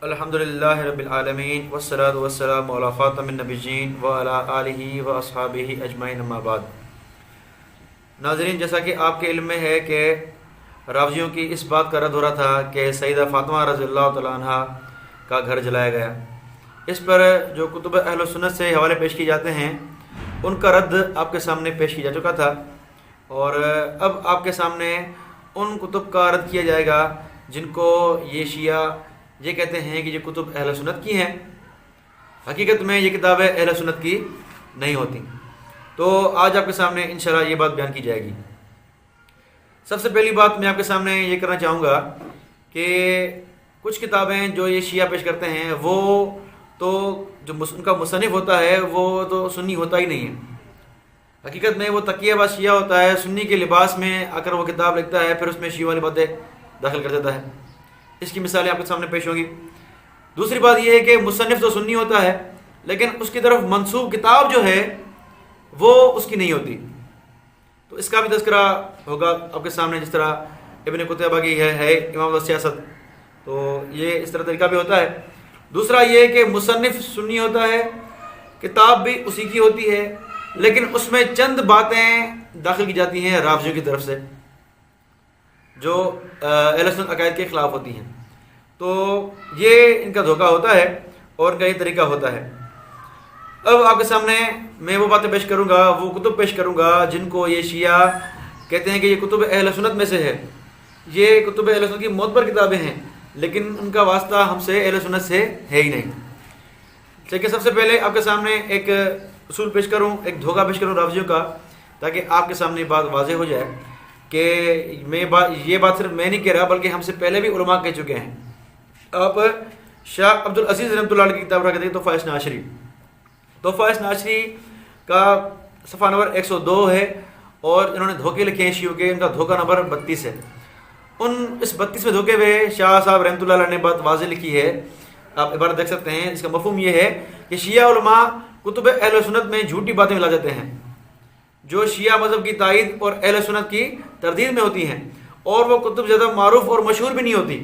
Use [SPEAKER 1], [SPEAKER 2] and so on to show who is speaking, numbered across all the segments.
[SPEAKER 1] الحمدللہ رب العالمین والصلاة والسلام علی خاتم النبیین وعلی آلہ واصحابہ اجمعین اما بعد۔ ناظرین، جیسا کہ آپ کے علم میں ہے کہ راویوں کی اس بات کا رد ہو رہا تھا کہ سیدہ فاطمہ رضی اللہ تعالیٰ عنہ کا گھر جلایا گیا، اس پر جو کتب اہل سنت سے حوالے پیش کیے جاتے ہیں ان کا رد آپ کے سامنے پیش کیا جا چکا تھا، اور اب آپ کے سامنے ان کتب کا رد کیا جائے گا جن کو یہ شیعہ یہ کہتے ہیں کہ یہ کتب اہل سنت کی ہیں۔ حقیقت میں یہ کتابیں اہل سنت کی نہیں ہوتی، تو آج آپ کے سامنے انشاءاللہ یہ بات بیان کی جائے گی۔ سب سے پہلی بات میں آپ کے سامنے یہ کرنا چاہوں گا کہ کچھ کتابیں جو یہ شیعہ پیش کرتے ہیں وہ تو جو ان کا مصنف ہوتا ہے وہ تو سنی ہوتا ہی نہیں ہے۔ حقیقت میں وہ تقیہ باز شیعہ ہوتا ہے، سنی کے لباس میں آ کر وہ کتاب لکھتا ہے، پھر اس میں شیعہ والی باتیں داخل کر دیتا ہے۔ اس کی مثالیں آپ کے سامنے پیش ہوگی۔ دوسری بات یہ ہے کہ مصنف تو سنی ہوتا ہے لیکن اس کی طرف منسوب کتاب جو ہے وہ اس کی نہیں ہوتی، تو اس کا بھی تذکرہ ہوگا آپ کے سامنے، جس طرح ابن قتیبہ کی ہے امام السیاست، تو یہ اس طرح طریقہ بھی ہوتا ہے۔ دوسرا یہ ہے کہ مصنف سنی ہوتا ہے، کتاب بھی اسی کی ہوتی ہے، لیکن اس میں چند باتیں داخل کی جاتی ہیں رافضیوں کی طرف سے جو اہل سنت عقائد کے خلاف ہوتی ہیں، تو یہ ان کا دھوکہ ہوتا ہے اور ان کا یہ طریقہ ہوتا ہے۔ اب آپ کے سامنے میں وہ باتیں پیش کروں گا، وہ کتب پیش کروں گا جن کو یہ شیعہ کہتے ہیں کہ یہ کتب اہل سنت میں سے ہے، یہ کتب اہل سنت کی معتبر کتابیں ہیں، لیکن ان کا واسطہ ہم سے اہل سنت سے ہے ہی نہیں۔ لیکن سب سے پہلے آپ کے سامنے ایک اصول پیش کروں، ایک دھوکہ پیش کروں رافضیوں کا، تاکہ آپ کے سامنے بات واضح ہو جائے کہ یہ بات صرف میں نہیں کہہ رہا بلکہ ہم سے پہلے بھی علماء کہہ چکے ہیں۔ آپ شاہ عبد العزیز رحمۃ اللہ علیہ کی کتاب رکھتے ہیں تحفہ اثنا عشری، تحفہ اثنا عشری کا صفحہ نمبر 102 ہے، اور انہوں نے دھوکے لکھے ہیں شیعوں کے، ان کا دھوکہ نمبر 32 ہے۔ اس 32 میں دھوکے میں شاہ صاحب رحمۃ اللہ علیہ نے بات واضح لکھی ہے، آپ عبارت دیکھ سکتے ہیں۔ اس کا مفہوم یہ ہے کہ شیعہ علماء کتب اہل سنت میں جھوٹی باتیں ملا دیتے ہیں جو شیعہ مذہب کی تائید اور اہل سنت کی تردید میں ہوتی ہیں، اور وہ کتب زیادہ معروف اور مشہور بھی نہیں ہوتی۔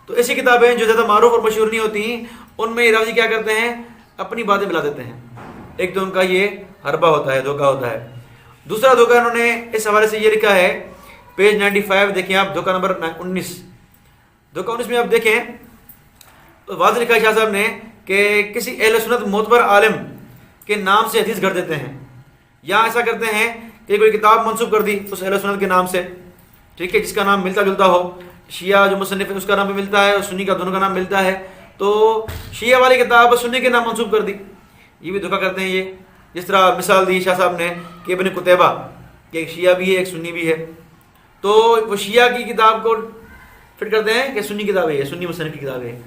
[SPEAKER 1] تو ایسی کتابیں جو زیادہ معروف اور مشہور نہیں ہوتی ان میں راوی کیا کرتے ہیں، اپنی باتیں ملا دیتے ہیں۔ ایک تو ان کا یہ حربہ ہوتا ہے، دھوکہ ہوتا ہے۔ دوسرا دھوکہ انہوں نے اس حوالے سے یہ لکھا ہے، پیج 95 دیکھیں آپ، دھوکہ نمبر 19، دھوکہ 19 میں آپ دیکھیں تو واضح لکھا ہے شاہ صاحب نے کہ کسی اہل سنت معتبر عالم کے نام سے حدیث گھڑ دیتے ہیں، یا ایسا کرتے ہیں کہ کوئی کتاب منسوب کر دی اس اہل سنت کے نام سے، ٹھیک ہے، جس کا نام ملتا جلتا ہو، شیعہ جو مصنف ہے اس کا نام بھی ملتا ہے اور سنی کا دونوں کا نام ملتا ہے، تو شیعہ والی کتاب سنی کے نام منسوب کر دی، یہ بھی دھوکہ کرتے ہیں یہ۔ جس طرح مثال دی شاہ صاحب نے کہ ابن قتیبہ کہ ایک شیعہ بھی ہے ایک سنی بھی ہے، تو وہ شیعہ کی کتاب کو فٹ کرتے ہیں کہ سنی کتاب ہے، سنی مصنف کی کتاب ہے،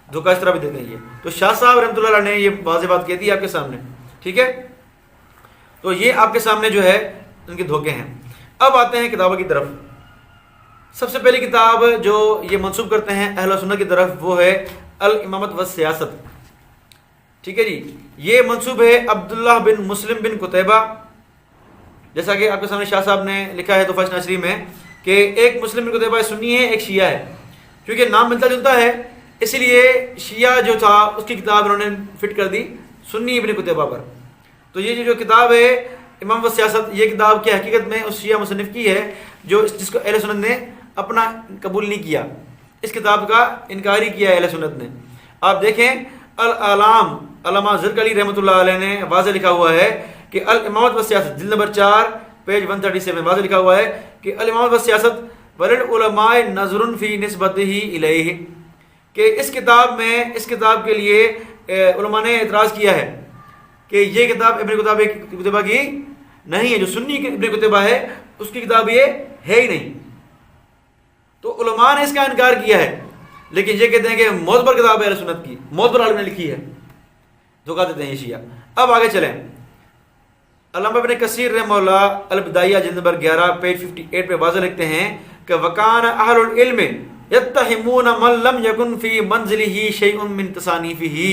[SPEAKER 1] دھوکہ اس طرح بھی دیتے ہیں یہ۔ تو شاہ صاحب رحمۃ اللہ علیہ نے یہ واضح بات کہتی ہے آپ کے سامنے، ٹھیک ہے، تو یہ آپ کے سامنے جو ہے ان کے دھوکے ہیں۔ اب آتے ہیں کتابوں کی طرف۔ سب سے پہلی کتاب جو یہ منسوب کرتے ہیں اہل سنت کی طرف وہ ہے الامامۃ والسیاست، ٹھیک ہے جی، یہ منسوب ہے عبداللہ بن مسلم بن قتیبہ، جیسا کہ آپ کے سامنے شاہ صاحب نے لکھا ہے تحفہ اثنا عشری میں کہ ایک مسلم بن قتیبہ سنی ہے ایک شیعہ ہے، کیونکہ نام ملتا جلتا ہے اسی لیے شیعہ جو تھا اس کی کتاب انہوں نے فٹ کر دی سنی ابن قتیبہ پر۔ تو یہ جو کتاب ہے امام والسیاست، یہ کتاب کی حقیقت میں اس شیعہ مصنف کی ہے جس کو اہل سنت نے اپنا قبول نہیں کیا، اس کتاب کا انکار ہی کیا اہل سنت نے۔ آپ دیکھیں الاعلام، علامہ زرکلی رحمۃ اللہ علیہ نے واضح لکھا ہوا ہے کہ الامامۃ والسیاست جلد نمبر 4 پیج 137 واضح لکھا ہوا ہے کہ الامامۃ والسیاست وللعلماء نظر فی نسبتہ الیہ، کہ اس کتاب کے لیے علماء نے اعتراض کیا ہے کہ یہ کتاب ابن قتیبہ کی نہیں ہے، جو سنی ابن قتیبہ ہے اس کی کتاب یہ ہے ہی نہیں، تو علماء نے اس کا انکار کیا ہے، لیکن یہ کہتے ہیں کہ معتبر کتاب ہے اہل سنت کی، معتبر عالم نے لکھی ہے، دھوکہ دیتے ہیں یہ شیعہ۔ اب آگے چلیں، علامہ ابن کثیر رحمہ اللہ البدایہ جلد نمبر 11 پیج 58 پہ واضح لکھتے ہیں کہ وکان اہل العلم یتہمون من لم یکن فی منزلہ شیء من تصانیفہ،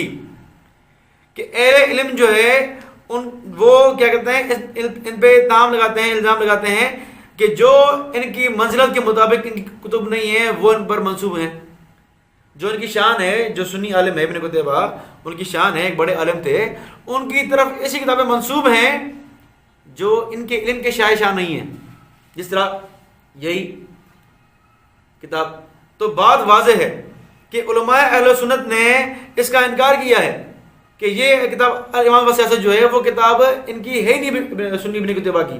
[SPEAKER 1] کہ اہل علم جو ہے وہ کیا کرتے ہیں، ان پہ اتہام لگاتے ہیں، الزام لگاتے ہیں کہ جو ان کی منزلت کے مطابق ان کی کتب نہیں ہیں وہ ان پر منسوب ہیں، جو ان کی شان ہے، جو سنی عالم ہے ابن قتیبہ، ان کی شان ہے، ایک بڑے عالم تھے، ان کی طرف ایسی کتابیں منسوب ہیں جو ان کے علم کے شائع شان نہیں ہیں، جس طرح یہی کتاب. تو بات واضح ہے کہ علماء اہل سنت نے اس کا انکار کیا ہے کہ یہ کتاب امام وسیاست جو ہے وہ کتاب ان کی ہے ہی نہیں سنی ابن قتیبہ کی.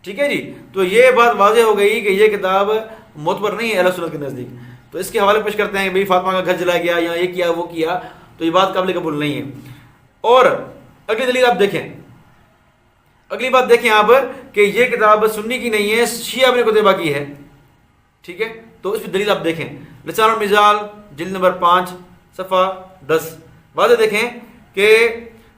[SPEAKER 1] ٹھیک ہے جی. تو یہ بات واضح ہو گئی کہ یہ کتاب معتبر نہیں ہے اہل سنت کے نزدیک. تو اس کے حوالے پیش کرتے ہیں کہ بھئی فاطمہ کا گھر جلایا گیا یا یہ کیا وہ کیا، تو یہ بات قابل قبول نہیں ہے. اور اگلی دلیل آپ دیکھیں، اگلی بات دیکھیں آپ کہ یہ کتاب سنی کی نہیں ہے، شیعہ ابن قتیبہ کی ہے. ٹھیک ہے. تو اس پہ دلیل آپ دیکھیں، لسان المزال جلد نمبر 5 صفحہ 10. واضح دیکھیں کہ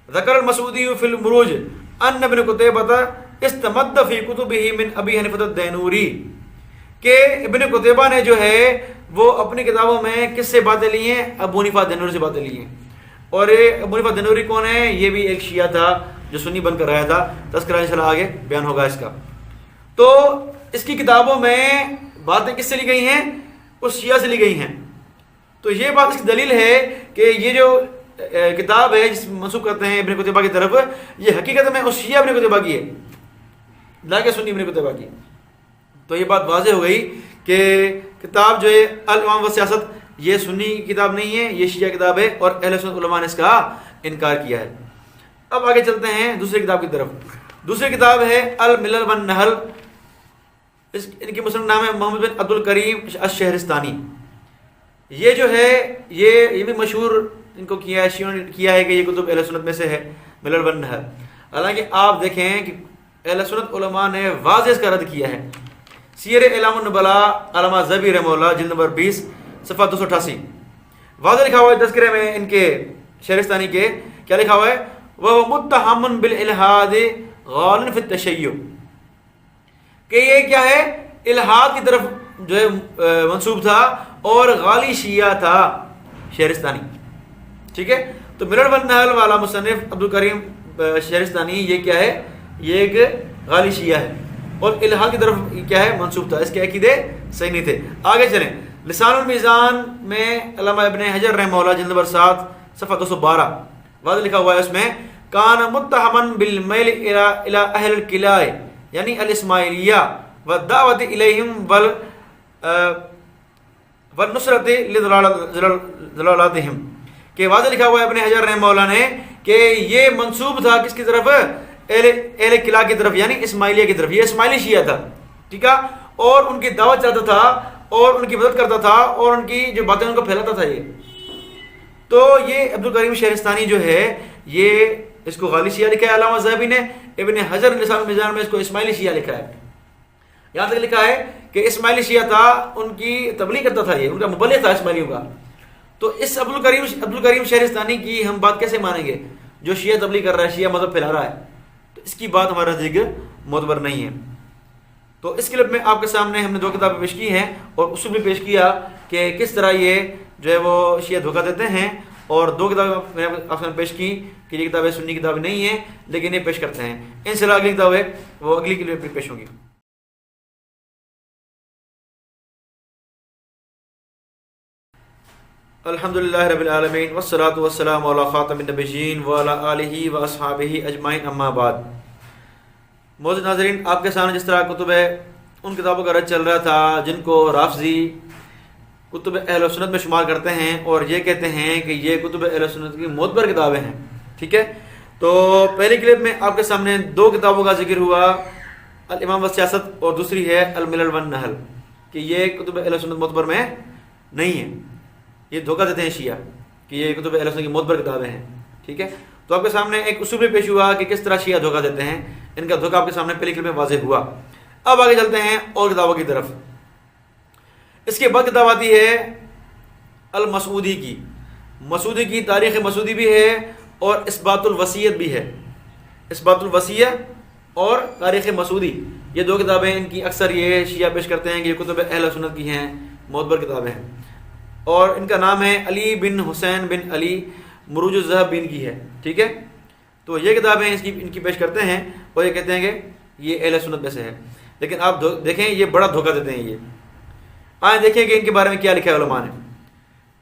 [SPEAKER 1] ذکر المسعودی فی المروج ان ابن قتیبہ استمد فی کتبہ من ابی حنیفہ الدینوری، کہ ابن قتیبہ نے جو ہے وہ اپنی کتابوں میں کس سے باتیں لی ہیں؟ ابو حنیفہ دینوری سے باتیں لی ہیں. اور یہ ابو حنیفہ دینوری کون ہے؟ یہ بھی ایک شیعہ تھا جو سنی بن کر رہا تھا. تذکرہ انشاءاللہ آگے بیان ہوگا اس کا. تو اس کی کتابوں میں باتیں کس سے لی گئی ہیں؟ اس شیعہ سے لی گئی ہیں. تو یہ بات اس کی دلیل ہے کہ یہ جو کتاب ہے جس منسوب کرتے ہیں ابن قتیبہ کی طرف، یہ حقیقت میں اس شیعہ ابن قتیبہ کی ہے، نہ کہ سنی ابن قتیبہ کی. تو یہ بات واضح ہو گئی کہ کتاب جو ہے الامام والسیاست یہ سنی کتاب نہیں ہے، یہ شیعہ کتاب ہے، اور اہل سنت علماء نے اس کا انکار کیا ہے. اب آگے چلتے ہیں دوسری کتاب کی طرف. دوسری کتاب ہے الملل والنحل. ان کی مسلم نام ہے محمد بن عبد الکریم الشہرستانی. یہ جو ہے یہ بھی مشہور ان کو کیا ہے، شیعوں نے کیا ہے کہ یہ کتب اہل سنت میں سے ہے، ملل والنحل. حالانکہ آپ دیکھیں کہ اہل سنت علماء نے واضح اس کا رد کیا ہے. سیر اعلام النبلاء علامہ ذہبی رحمہ اللہ جلد نمبر 20 صفحہ 288 واضح لکھا ہوا ہے تذکرے میں ان کے شہرستانی کے. کیا لکھا ہوا ہے؟ وہ متہم بالالحاد غال فی التشیع، کہ یہ کیا ہے؟ الحاد کی طرف جو ہے منسوب تھا اور غالی شیعہ تھا شہرستانی. ٹھیک ہے. تو ملل والنحل والا مصنف عبد الکریم شہرستانی یہ کیا ہے؟ یہ ایک غالی شیعہ ہے اور الحاد کی طرف کیا ہے؟ منسوب تھا. اس کے عقیدے صحیح نہیں تھے. آگے چلیں. لسان المیزان میں علامہ ابن حجر رحمہ اللہ جلد نمبر 7 صفحہ 212 واضح لکھا ہوا ہے اس میں کان متہما بالمیل الی اہل القلاع یعنی الاسماعیلیہ والدعوت الیہم والنصرت لضلالاتہم، کہ واضح لکھا ہوا ہے ابن حجر رحمہ اللہ نے کہ یہ منسوب تھا کس کی طرف؟ اہل قلعہ کی طرف، یعنی اسماعیلیہ کی طرف. یہ اسماعیلی شیعہ تھا. ٹھیک ہے. اور ان کی دعوت چاہتا تھا اور ان کی مدد کرتا تھا اور ان کی جو باتیں ان کو پھیلاتا تھا. یہ تو یہ عبد الکریم شہرستانی جو ہے یہ اس کو غالی شیعہ لکھا ہے علامہ ذہبی نے. ابن حجر لسان المیزان میں اس کو اسماعیلی شیعہ لکھا ہے. یہاں تک لکھا ہے کہ اسماعیلی شیعہ تھا، ان کی تبلیغ کرتا تھا، یہ ان کا مبلغ تھا اسماعیلیوں کا. تو اس عبد الکریم شہرستانی کی ہم بات کیسے مانیں گے جو شیعہ تبلیغ کر رہا ہے، شیعہ مذہب پھیلا رہا ہے؟ تو اس کی بات ہمارا ذکر معتبر نہیں ہے. تو اس کلپ میں آپ کے سامنے ہم نے 2 کتابیں پیش کی ہیں اور اصول بھی پیش کیا کہ کس طرح یہ جو ہے وہ شیعہ دھوکہ دیتے ہیں. اور 2 کتابیں میں نے آپ سامنے پیش کی کہ یہ کتابیں سنی کتابیں نہیں ہیں لیکن یہ پیش کرتے ہیں. انشاءاللہ اگلی کتاب ہے وہ اگلی کلپ پیش ہوں گی. الحمدللہ رب العالمین والصلاة والسلام علی خاتم النبیین وعلی آلہ واصحابہ اجمعین اما بعد. معزز ناظرین، آپ کے سامنے جس طرح کتب ہے ان کتابوں کا رد چل رہا تھا جن کو رافضی کتب اہل سنت میں شمار کرتے ہیں اور یہ کہتے ہیں کہ یہ کتب اہل سنت کی معتبر کتابیں ہیں. ٹھیک ہے. تو پہلی کلپ میں آپ کے سامنے 2 کتابوں کا ذکر ہوا، الامام والسیاست اور دوسری ہے الملل والنحل، کہ یہ کتب اہل سنت معتبر میں نہیں ہے. یہ دھوکہ دیتے ہیں شیعہ کہ یہ کتب اہل سنت کی معتبر کتابیں ہیں. ٹھیک ہے. تو آپ کے سامنے ایک اصول بھی پیش ہوا کہ کس طرح شیعہ دھوکہ دیتے ہیں. ان کا دھوکہ آپ کے سامنے پہلی کلپ میں واضح ہوا. اب آگے چلتے ہیں اور کتابوں کی طرف. اس کے بعد کتاب آتی ہے المسعودی کی. مسعودی کی تاریخ مسعودی بھی ہے اور اثبات الوصیت بھی ہے. اثبات الوصیہ اور تاریخ مسعودی یہ 2 کتابیں ان کی اکثر یہ شیعہ پیش کرتے ہیں کہ یہ کتب اہل سنت کی ہیں، معتبر کتابیں ہیں. اور ان کا نام ہے علی بن حسین بن علی مروج الذہب بن کی ہے. ٹھیک ہے. تو یہ کتابیں ان کی پیش کرتے ہیں اور یہ کہتے ہیں کہ یہ اہل سنت میں سے ہے. لیکن آپ دیکھیں یہ بڑا دھوکہ دیتے ہیں. یہ آئیں دیکھیں کہ ان کے بارے میں کیا لکھا ہے علماء نے.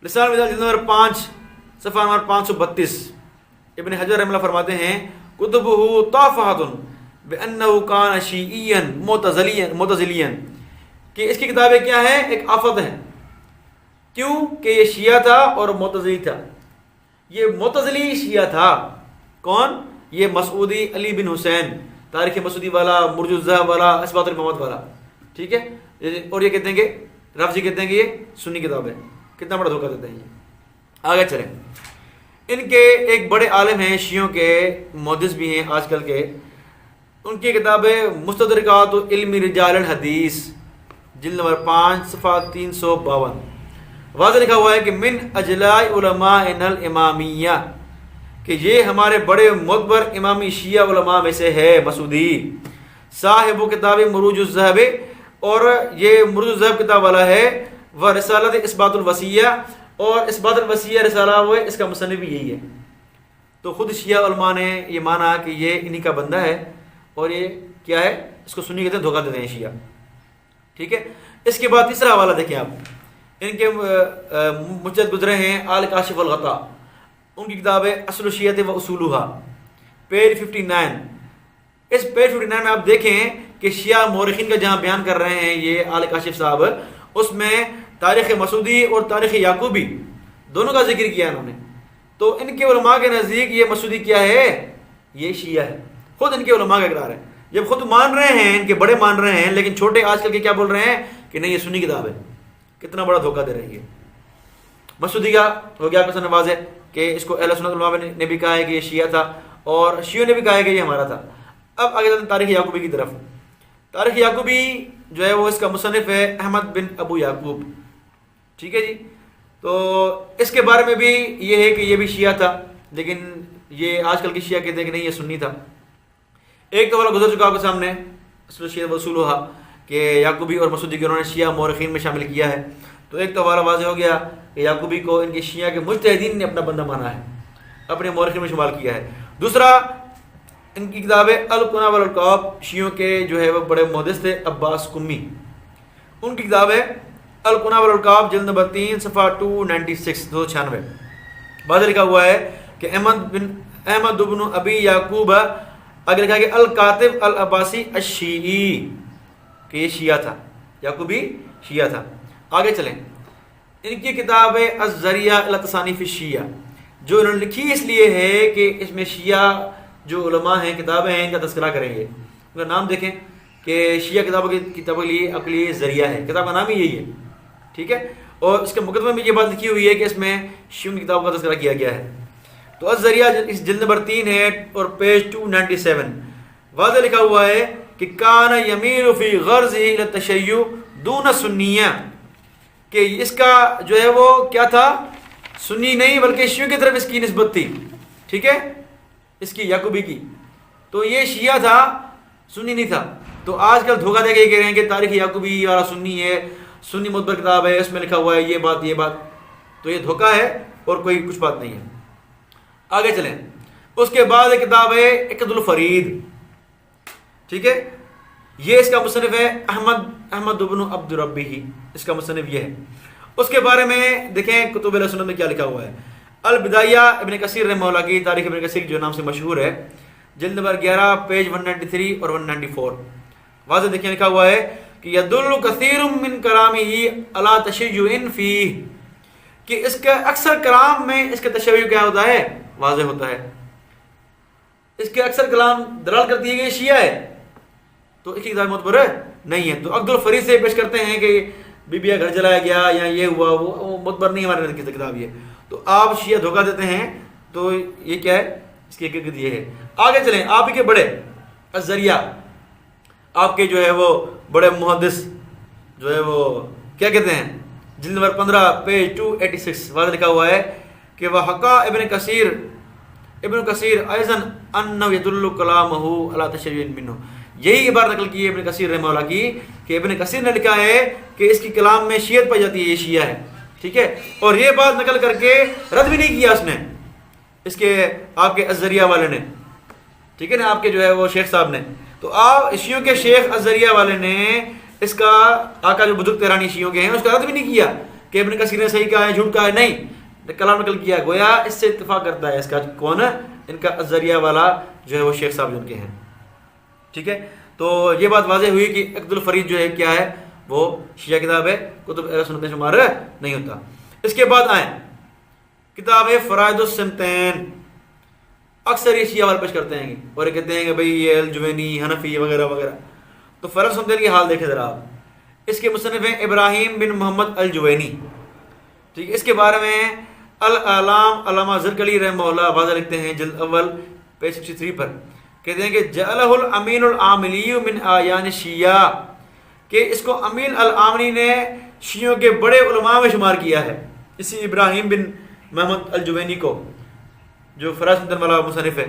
[SPEAKER 1] لسان المداد جلد نمبر 5 صفحہ نمبر 532 ابن حجر رحمہ اللہ فرماتے ہیں کتبہ طافحۃ بانہ کان شیعیا معتزلیا کہ اس کی کتابیں کیا ہیں؟ ایک آفت ہیں. کیوں؟ کہ یہ شیعہ تھا اور معتزلی تھا. یہ معتزلی شیعہ تھا. کون؟ یہ مسعودی علی بن حسین، تاریخ مسعودی والا، مرج الذہب والا، اثبات المواد والا. ٹھیک ہے. اور یہ کہتے ہیں کہ رافضی کہتے ہیں کہ یہ سنی کتاب ہے. کتنا بڑا دھوکہ دیتے ہیں یہ. آگے چلیں. ان کے ایک بڑے عالم ہیں شیعوں کے، محدث بھی ہیں آج کل کے. ان کی کتاب ہے مستدرکات علم رجال الحدیث جلد نمبر 5 صفحہ 352. واضح لکھا ہوا ہے کہ من اجلاء علماء الامامیہ، کہ یہ ہمارے بڑے معتبر امامی شیعہ علماء میں سے ہے مسعودی. صاحب کتاب مروج الذہب، اور یہ مروج الذہب کتاب والا ہے. وہ رسالت اثبات الوصیہ، اور اثبات الوصیہ رسالہ وہ ہے، اس کا مصنف بھی یہی ہے. تو خود شیعہ علماء نے یہ مانا کہ یہ انہی کا بندہ ہے، اور یہ کیا ہے؟ اس کو سنی کہتے ہیں، دھوکہ دیتے ہیں شیعہ. ٹھیک ہے. اس کے بعد تیسرا حوالہ دیکھیں آپ. ان کے مجد گزرے ہیں آل کاشف الغطا. ان کی کتاب ہے اصل الشیعۃ و اصولھا، پیج 59. اس پیج 59 میں آپ دیکھیں کہ شیعہ مورخین کا جہاں بیان کر رہے ہیں یہ آل کاشف صاحب، اس میں تاریخ مسعودی اور تاریخ یعقوبی دونوں کا ذکر کیا انہوں نے. تو ان کے علماء کے نزدیک یہ مسعودی کیا ہے؟ یہ شیعہ ہے. خود ان کے علماء کا اقرار ہے. جب خود مان رہے ہیں، ان کے بڑے مان رہے ہیں، لیکن چھوٹے آج کل کے کیا بول رہے ہیں کہ نہیں یہ سنی کتاب ہے. کتنا بڑا دھوکہ دے رہی ہے. مسعودی کا ہو گیا پسند نواز ہے کہ اس کو اہل سنت علماء نے بھی کہا ہے کہ یہ شیعہ تھا، اور شیعوں نے بھی کہا ہے کہ یہ ہمارا تھا. اب آگے چلتے ہیں تاریخ یعقوبی کی طرف. تاریخ یعقوبی جو ہے وہ اس کا مصنف ہے احمد بن ابو یعقوب. ٹھیک ہے جی. تو اس کے بارے میں بھی یہ ہے کہ یہ بھی شیعہ تھا، لیکن یہ آج کل کی شیعہ کہتے ہیں کہ نہیں یہ سنی تھا. ایک تو والا گزر چکا آپ کے سامنے اصل الشیعۃ و اصولھا کہ یعقوبی اور مسعودی کے انہوں نے شیعہ مورخین میں شامل کیا ہے. تو ایک تو حوالہ واضح ہو گیا کہ یعقوبی کو ان کے شیعہ کے مجتہدین نے اپنا بندہ مانا ہے، اپنے مورخین میں شمار کیا ہے. دوسرا ان کی کتاب ہے القنا والالقاب. شیعوں کے جو ہے وہ بڑے محدث تھے عباس قمی. ان کی کتاب ہے القنا والالقاب جلد نمبر 3 صفحہ 296. واضح لکھا ہوا ہے کہ احمد بن ابی یعقوب، اگر لکھا کہ الکاتب العباسی الشیعی، کہ یہ شیعہ تھا، یعقوبی شیعہ تھا. آگے چلیں. ان کی کتاب ہے الذریعہ الی تصانیف الشیعہ، جو انہوں نے لکھی اس لیے ہے کہ اس میں شیعہ جو علماء ہیں، کتابیں ہیں، ان کا تذکرہ کریں گے. ان کا نام دیکھیں کہ شیعہ کتابوں کے لیے آپ کے لیے ذریعہ ہے، کتاب کا نام ہی یہی ہے. ٹھیک ہے. اور اس کے مقدمے میں یہ بات لکھی ہوئی ہے کہ اس میں شیعوں کی کتابوں کا تذکرہ کیا گیا ہے. تو الذریعہ اس جلد نمبر 3 ہے اور پیج 297. واضح لکھا ہوا ہے کہ کان یمیل فی غرضہ الی التشیع دون سنیہ، کہ اس کا جو ہے وہ کیا تھا؟ سنی نہیں بلکہ شیعوں کی طرف اس کی نسبت تھی. ٹھیک ہے. اس کی یعقوبی کی. تو یہ شیعہ تھا، سنی نہیں تھا. تو آج کل دھوکہ دے کے کہہ رہے ہیں کہ تاریخ یعقوبی والا سنی ہے، سنی معتبر کتاب ہے، اس میں لکھا ہوا ہے یہ بات یہ بات. تو یہ دھوکہ ہے اور کوئی کچھ بات نہیں ہے. آگے چلیں. اس کے بعد ایک کتاب ہے عقد الفرید. ٹھیک ہے. یہ اس کا مصنف ہے احمد بن عبد ربی، اس کا مصنف یہ ہے. اس کے بارے میں دیکھیں کتب اہل سنت میں کیا لکھا ہوا ہے. البدایہ ابن کثیر رحمہ اللہ کی، تاریخ ابن کثیر جو نام سے مشہور ہے، جلد نمبر 11 پیج 193 اور 194. واضح دیکھیں لکھا ہوا ہے کہ یدل کثیر من کلامہ علی تشیع فیہ، کہ اس کا اکثر کلام میں اس کا تشیع کیا ہوتا ہے؟ واضح ہوتا ہے. اس کے اکثر کلام دلال کرتی ہے کہ یہ شیعہ ہے. تو اس کی کتاب معتبر نہیں ہے. تو عقد الفرید سے پیش کرتے ہیں کہ بی بی کا گھر جلایا گیا یا یہ ہوا، وہ معتبر نہیں ہمارے نزدیک کتاب یہ. تو آپ شیعہ دھوکہ دیتے ہیں. تو یہ کیا ہے؟ اس کی حقیقت یہ ہے. آگے چلیں. آپ ہی کے بڑے الذریعہ، آپ کے جو ہے وہ بڑے محدث جو ہے وہ کیا کہتے ہیں، جلد نمبر 15 پیج 286. واضح لکھا ہوا ہے کہ وہ حقا ابن کثیر ایضاً انہ یدل کلامہ علی تشیع منہ. یہی عبارت نقل کی ہے ابن کثیر رحمہ اللہ کی کہ ابن کثیر نے لکھا ہے کہ اس کی کلام میں شیعت پائی جاتی ہے، یہ شیعہ ہے. ٹھیک ہے. اور یہ بات نقل کر کے رد بھی نہیں کیا اس نے، اس کے آپ کے الذریعہ والے نے. ٹھیک ہے نا، آپ کے جو ہے وہ شیخ صاحب نے. تو آپ شیعوں کے شیخ الذریعہ والے نے اس کا آقا جو بزرگ تہرانی شیعوں کے ہیں اس کا رد بھی نہیں کیا کہ ابن کثیر نے صحیح کہا ہے جھوٹ کہا ہے، نہیں، کلام نقل کیا، گویا اس سے اتفاق کرتا ہے اس کا کون ہے، ان کا الزریہ والا جو ہے وہ شیخ صاحب جو ان کے ہیں. ٹھیک ہے، تو یہ بات واضح ہوئی کہ عقد الفرید جو ہے کیا ہے، وہ شیعہ کتاب ہے، کتب اہل سنت میں شمار نہیں ہوتا. اس کے بعد آئیں کتاب ہے فرائض السمتین. اکثر یہ شیعہ والے پیش کرتے ہیں اور یہ کہتے ہیں کہ بھئی یہ الجوینی، حنفی وغیرہ وغیرہ. تو فرائض السمتین کی حال دیکھیں ذرا آپ. اس کے مصنف ہیں ابراہیم بن محمد الجوینی. ٹھیک ہے، اس کے بارے میں الاعلام علامہ زرکلی رحمہ اللہ واضح لکھتے ہیں جلد اول پیج 63 پر، کہتے ہیں کہ جعلہ الامین العاملی من آیان الشیعہ، کہ اس کو امین العاملی نے شیعوں کے بڑے علماء میں شمار کیا ہے، اسی ابراہیم بن محمد الجوینی کو جو فرائض السمتین والا مصنف ہے.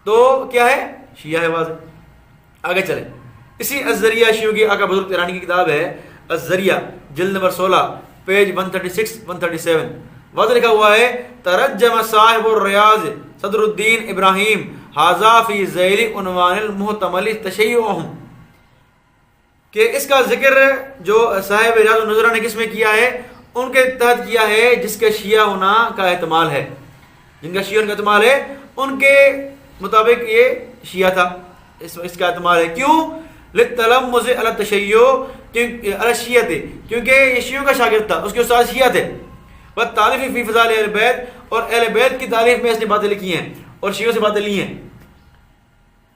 [SPEAKER 1] تو کیا ہے، شیعہ ہے واضح. آگے چلیں، اسی الزریہ شیعوں کی آقا بزرگ تہرانی کی کتاب ہے الزریہ جلد نمبر 16 پیج 136 137، واضح لکھا ہوا ہے ترجم صاحب الریاض صدر الدین ابراہیم ھذا فی ذیل عنوان المحتمل تشیعہم، کہ اس کا ذکر جو صاحب ریاض النظرہ نے کس میں کیا ہے، ان کے تحت کیا ہے جس کے شیعہ ہونا کا احتمال ہے، جن کا شیعہ کا احتمال ہے ان کے مطابق یہ شیعہ تھا، اس کا احتمال ہے. کیوں؟ للتلمذ علی التشیع، علی شیعہ، کیونکہ یہ شیعوں کا شاگرد تھا، اس کے استاد شیعہ تھے. والتعریف فی فضائل اہل بیت، اور اہل بیت کی تعریف میں اس نے باتیں لکھی ہیں اور شیعوں سے باتیں لی ہیں.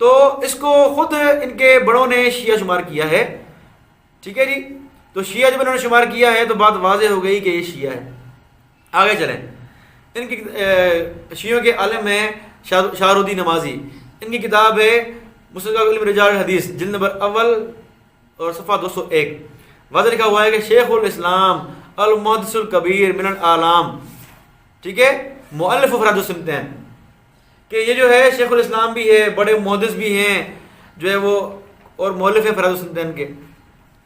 [SPEAKER 1] تو اس کو خود ان کے بڑوں نے شیعہ شمار کیا ہے. ٹھیک ہے جی، تو شیعہ جب انہوں نے شمار کیا ہے تو بات واضح ہو گئی کہ یہ شیعہ ہے. آگے چلیں، ان کی شیعوں کے عالم ہیں شاہ الدین نمازی. ان کی کتاب ہے مستدرک علم رجال الحدیث جلد نمبر اول اور صفحہ 201، واضح لکھا ہوا ہے کہ شیخ الاسلام المحدث الکبیر من الاعلام، ٹھیک ہے، مؤلف فرائض السمتین، کہ یہ جو ہے شیخ الاسلام بھی ہے، بڑے محدث بھی ہیں جو ہے وہ، اور مؤلف ہے فرائض السمتین کے.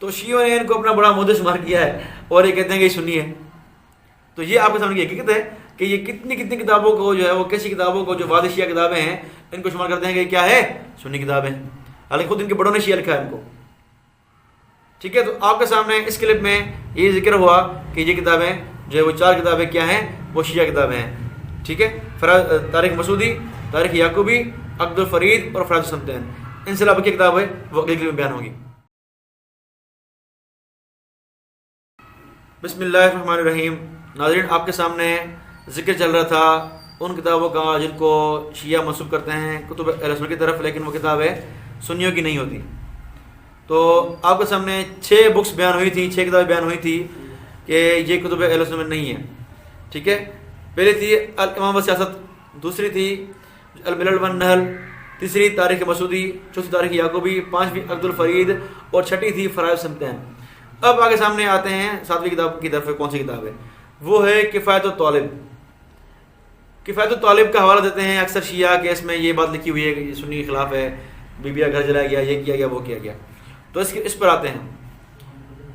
[SPEAKER 1] تو شیعوں نے ان کو اپنا بڑا محدث شمار کیا ہے اور یہ کہتے ہیں کہ یہ سنی ہے. تو یہ آپ کے سامنے کی حقیقت ہے کہ یہ کتنی کتابوں کو جو ہے وہ کیسی کتابوں کو جو واضح شیعہ کتابیں ہیں ان کو شمار کرتے ہیں کہ کیا ہے، سنی کتابیں، حالانکہ خود ان کے بڑوں نے شیعہ لکھا ہے ان کو. ٹھیک ہے، تو آپ کے سامنے اس کلپ میں یہ ذکر ہوا کہ یہ کتابیں جو ہے وہ 4 کتابیں کیا ہیں، وہ شیعہ کتابیں ہیں. ٹھیک ہے، تاریخ مسعودی، تاریخ یعقوبی، عقد الفرید اور فرائض السمتین. ان سے علاوہ کی کتاب ہے وہ اگلی کلپ میں بیان ہوگی. بسم اللہ الرحمن الرحیم. ناظرین، آپ کے سامنے ذکر چل رہا تھا ان کتابوں کا جن کو شیعہ منسوب کرتے ہیں کتب اہل سنت کی طرف، لیکن وہ کتابیں سنیوں کی نہیں ہوتی. تو آپ کے سامنے 6 بکس بیان ہوئی تھی، 6 کتابیں بیان ہوئی تھی کہ یہ کتب اہل سنت میں نہیں ہیں. ٹھیک ہے، پہلی تھی الامام والسیاست، دوسری تھی الملل والنحل، تیسری تاریخ مسعودی، چوتھی تاریخ یعقوبی، 5ویں عقد الفرید اور 6ٹھی تھی فرائض السمتین. اب آگے سامنے آتے ہیں 7ویں کتاب کی طرف. کون سی کتاب ہے؟ وہ ہے کفایت الطالب. کفایت الطالب کا حوالہ دیتے ہیں اکثر شیعہ کہ اس میں یہ بات لکھی ہوئی ہے کہ یہ سنی کے خلاف ہے، بیویاں گھر جلایا گیا، یہ کیا گیا، وہ کیا گیا. تو اس پر آتے ہیں.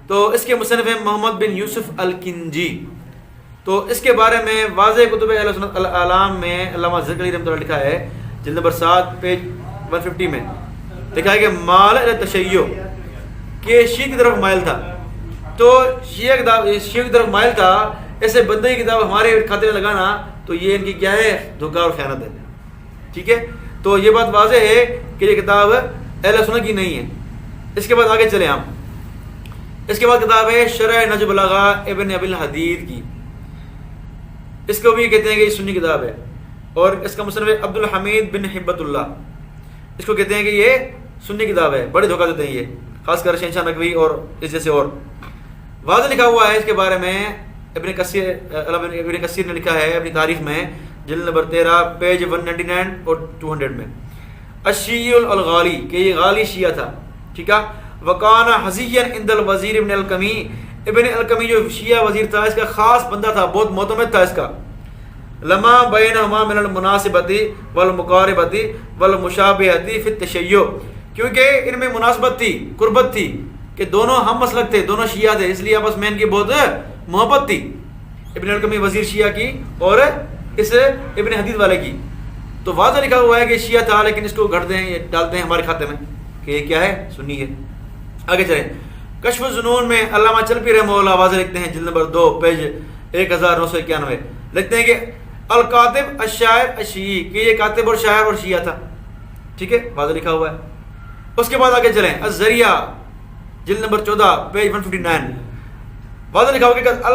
[SPEAKER 1] تو اس کے مصنف ہیں محمد بن یوسف الکنجی. تو اس کے بارے میں واضح کتب اہل سنت الاعلام میں علامہ زرکلی رحمۃ اللہ لکھا ہے جلد نمبر 7 پیج 150 میں لکھا ہے کہ مال التشیع، کہ شیعہ کی طرف مائل تھا. تو شیعہ کی طرف مائل تھا، ایسے بندے کی کتاب ہمارے کھاتے میں لگانا تو یہ ان کی کیا ہے، دھوکہ اور خیانت ہے. ٹھیک ہے، تو یہ بات واضح ہے کہ یہ کتاب اہل سنت کی نہیں ہے. اس کے بعد آگے چلیں ہم. اس کے بعد کتاب ہے شرح نہج البلاغہ ابن ابی الحدید کی. اس کو بھی کہتے ہیں کہ یہ سنی کتاب ہے، اور اس کا مصنف عبد الحمید بن حبت اللہ. اس کو کہتے ہیں کہ یہ سنی کتاب ہے. بڑے دھوکہ دیتے ہیں یہ، خاص کر شہنشاہ نقوی اور اس جیسے. اور واضح لکھا ہوا ہے اس کے بارے میں ابن کثیر نے لکھا ہے اپنی تاریخ میں جلد نمبر 13 پیج 199 اور 200 میں، الشیعی الغالی، کہ یہ غالی شیعہ تھا. ٹھیک ہے، وکان حزیا عند الوزیر ابن الکمی. ابن الکمی جو شیعہ وزیر تھا اس کا خاص بندہ تھا، بہت معتمد تھا اس کا. لما بینہما من المناسبت والمقاربت والمشابہت فی التشیع، کیونکہ ان میں مناسبت تھی، قربت تھی، کہ دونوں ہم مسلک تھے، دونوں شیعہ تھے، اس لیے آپس میں ان کی بہت محبت تھی، ابن الکمی وزیر شیعہ کی اور اس ابن حدید والے کی. تو واضح لکھا ہوا ہے کہ شیعہ تھا، لیکن اس کو گھڑتے ہیں، یہ ڈالتے ہیں ہمارے کھاتے میں کہ یہ کیا ہے، سنی ہے. آگے چلیں. کشف الظنون میں علامہ چلپی رحمہ اللہ واضح لکھتے ہیں، جلد نمبر 2 پیج 1991 لکھتے ہیں کہ الکاتب الشاعر الشیعی، کہ یہ کاتب اور شاعر اور شیعہ تھا. ٹھیک ہے، واضح لکھا ہوا ہے. اس کے بعد آگے چلیں، الذریعہ جلد نمبر 14 پیج 159 واضح لکھا ہوا کہ قد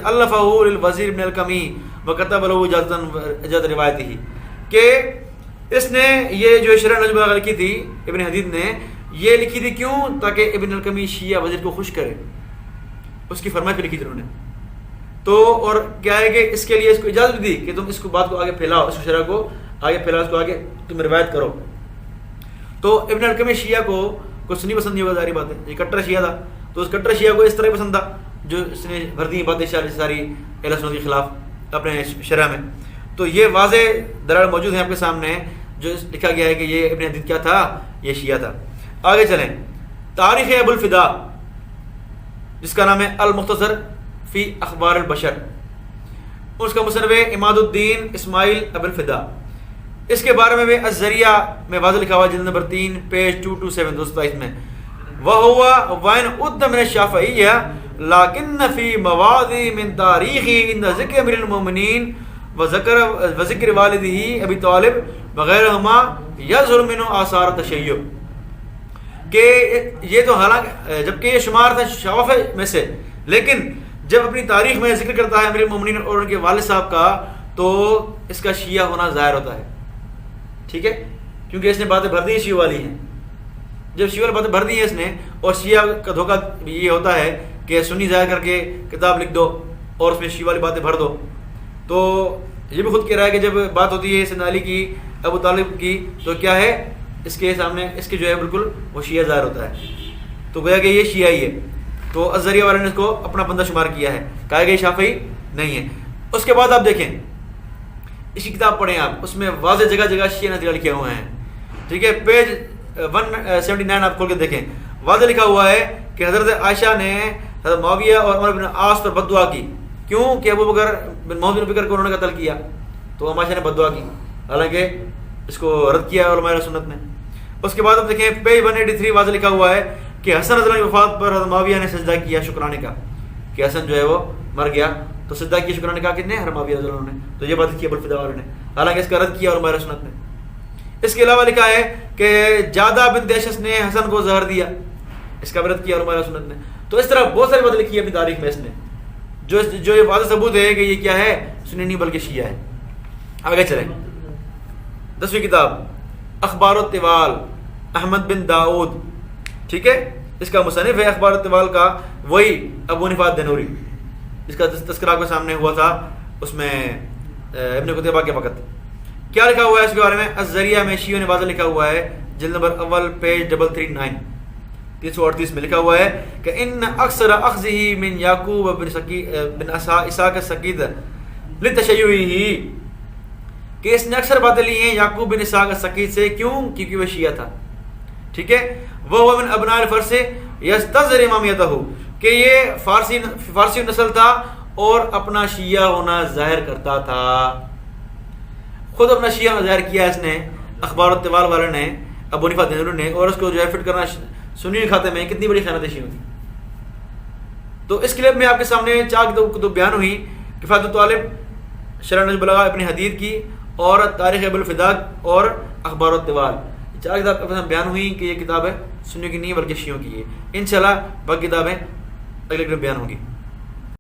[SPEAKER 1] الفہ للوزیر ابن الکمی وکتب له اجازت روایتی، کہ اس نے یہ جو شرح نجم البلاغہ لکھی تھی ابن حدید نے، یہ لکھی تھی کیوں؟ تاکہ ابن الکمی شیعہ وزیر کو خوش کرے، اس کی فرمائش پہ لکھی تھی انہوں نے. تو اور کیا ہے کہ اس کے لیے اس کو اجازت دی کہ تم اس کو بات کو آگے پھیلاؤ، اس شرح کو آگے پھیلاؤ، اس کو آگے تم روایت کرو. تو ابن الکمی شیعہ کو کچھ نہیں پسند نہیں ہوگا، ظاہری بات ہے، یہ کٹر شیعہ تھا. تو اس کٹر شیعہ کو اس طرح پسند تھا جو اس نے بھر دی باتیں ساری اہل سنت کے خلاف اپنے شرح میں. تو یہ واضح دلائل موجود ہیں آپ کے سامنے، جو لکھا گیا ہے کہ یہ ابن حدید کیا تھا؟ یہ شیعہ تھا. آگے چلیں، تاریخ ابو الفدا جس کا نام ہے المختصر فی اخبار البشر، اس کا مصنف عماد الدین اسماعیل ابو الفدا. اس کے بارے میں بھی الذریعہ میں واضح لکھا ہوا جلد نمبر 3 پیج 227 227 میں، وَهُوَ وَإِنْ أُدَّ مِنَ الشَّافعِيَّةِ لَكِنَّ فِي مَوَاضِعٍ مِنْ تَارِيخِهِ عِنْدَ ذِكْرِ أَمِيرِ الْمُؤْمِنِينَ وذکر والدہ ابی طالب وغیرہما یظہر منہ آثار تشیع، کہ یہ تو حالانکہ جبکہ یہ شمار تھا شوافع میں سے، لیکن جب اپنی تاریخ میں ذکر کرتا ہے امیر المومنین اور ان کے والد صاحب کا، تو اس کا شیعہ ہونا ظاہر ہوتا ہے. ٹھیک ہے، کیونکہ اس نے باتیں بھر دی شیعہ والی ہیں. جب شیعہ والی باتیں بھر دی ہیں اس نے، اور شیعہ کا دھوکہ یہ ہوتا ہے کہ سنی ظاہر کر کے کتاب لکھ دو اور اس میں شیعہ والی باتیں بھر دو. تو یہ بھی خود کہہ رہا ہے کہ جب بات ہوتی ہے سیدنا علی کی، ابو طالب کی، تو کیا ہے اس کے سامنے اس کے جو ہے بالکل وہ شیعہ ظاہر ہوتا ہے. تو گویا کہ یہ شیعہ ہی ہے. تو الذریعہ والے نے اس کو اپنا بندہ شمار کیا ہے، کہا کہ یہ شافعی نہیں ہے. اس کے بعد آپ دیکھیں، اس کی کتاب پڑھیں آپ، اس میں واضح جگہ جگہ شیعہ نظریہ لکھے ہوئے ہیں. ٹھیک ہے، پیج 179 آپ کھول کے دیکھیں، واضح لکھا ہوا ہے کہ حضرت عائشہ نے حضرت معاویہ اور عمر بن عاص پر بد دعا کی. کیوں؟ کہ ابو بکر بن محمد بن بکر کو انہوں نے قتل کیا، تو عائشہ نے بد دعا کی، حالانکہ اس کو رد کیا ہے علماء سنت نے. اس کے بعد آپ دیکھیں پیج 183 واضح لکھا ہوا ہے کہ حسن رضی اللہ عنہ کی وفات پر حضرت معاویہ نے سجدہ کیا شکرانے کا، کہ حسن جو ہے وہ مر گیا تو سجدہ کیا شکرانے کا کتنے؟ حضرت معاویہ رضی اللہ عنہ نے. تو یہ بات کی ابو الفدا والے نے، حالانکہ اس کا رد کیا علماء سنت نے. اس کے علاوہ لکھا ہے کہ جادہ بنت اشعث نے حسن کو زہر دیا، اس کا بھی رد کیا علماء سنت نے. تو اس طرح بہت ساری باتیں لکھی ہے اپنی تاریخ میں اس نے، جو یہ واضح ثبوت ہے کہ یہ کیا ہے؟ سنی نہیں بلکہ شیعہ ہے. آگے چلیں، 10ویں کتاب اخبار الطوال احمد بن داؤد. ٹھیک ہے، اس کا مصنف ہے اخبار الطوال کا وہی ابو نفاد دنوری، اس کا تذکرہ آپ کے سامنے ہوا تھا اس میں ابن قتیبہ کے وقت. کیا لکھا ہوا ہے اس کے بارے میں؟ الذریعہ میں شیعوں نے واضح لکھا ہوا ہے جلد نمبر اول پیج 339 338 میں لکھا ہوا ہے کہ ان اکثر اخذہ من یعقوب بن اسحاق السقیط لتشیعہ، کہ اس نے اکثر باتیں لی ہیں یعقوب بن اسحاق السقیط سے. کیوں؟ کیونکہ وہ شیعہ تھا. ٹھیک ہے، وہ من ابناء الفرس یستظہر امامیتہ، کہ یہ فارسی نسل تھا اور اپنا شیعہ ہونا ظاہر کرتا تھا. خود اپنا شیعہ ہونا ظاہر کیا اس نے اخبار الطوال والے نے، ابو نفاد دنوری نے، اور اس کو جو ہے فٹ کرنا سنی کھاتے میں کتنی بڑی خیانت شیعوں تھی. تو اس کلپ میں آپ کے سامنے چار کتب بیان ہوئی، کفایت الطالب، شرح نجم البلاغہ ابن حدید کی، اور تاریخ ابو الفدا اور اخبار الطوال. چار کتاب کے بیان ہوئی کہ یہ کتاب ہے سنیوں کی نہیں بلکہ شیعوں کی ہے. انشاءاللہ باقی کتابیں اگلے کلپ بیان ہوں گی.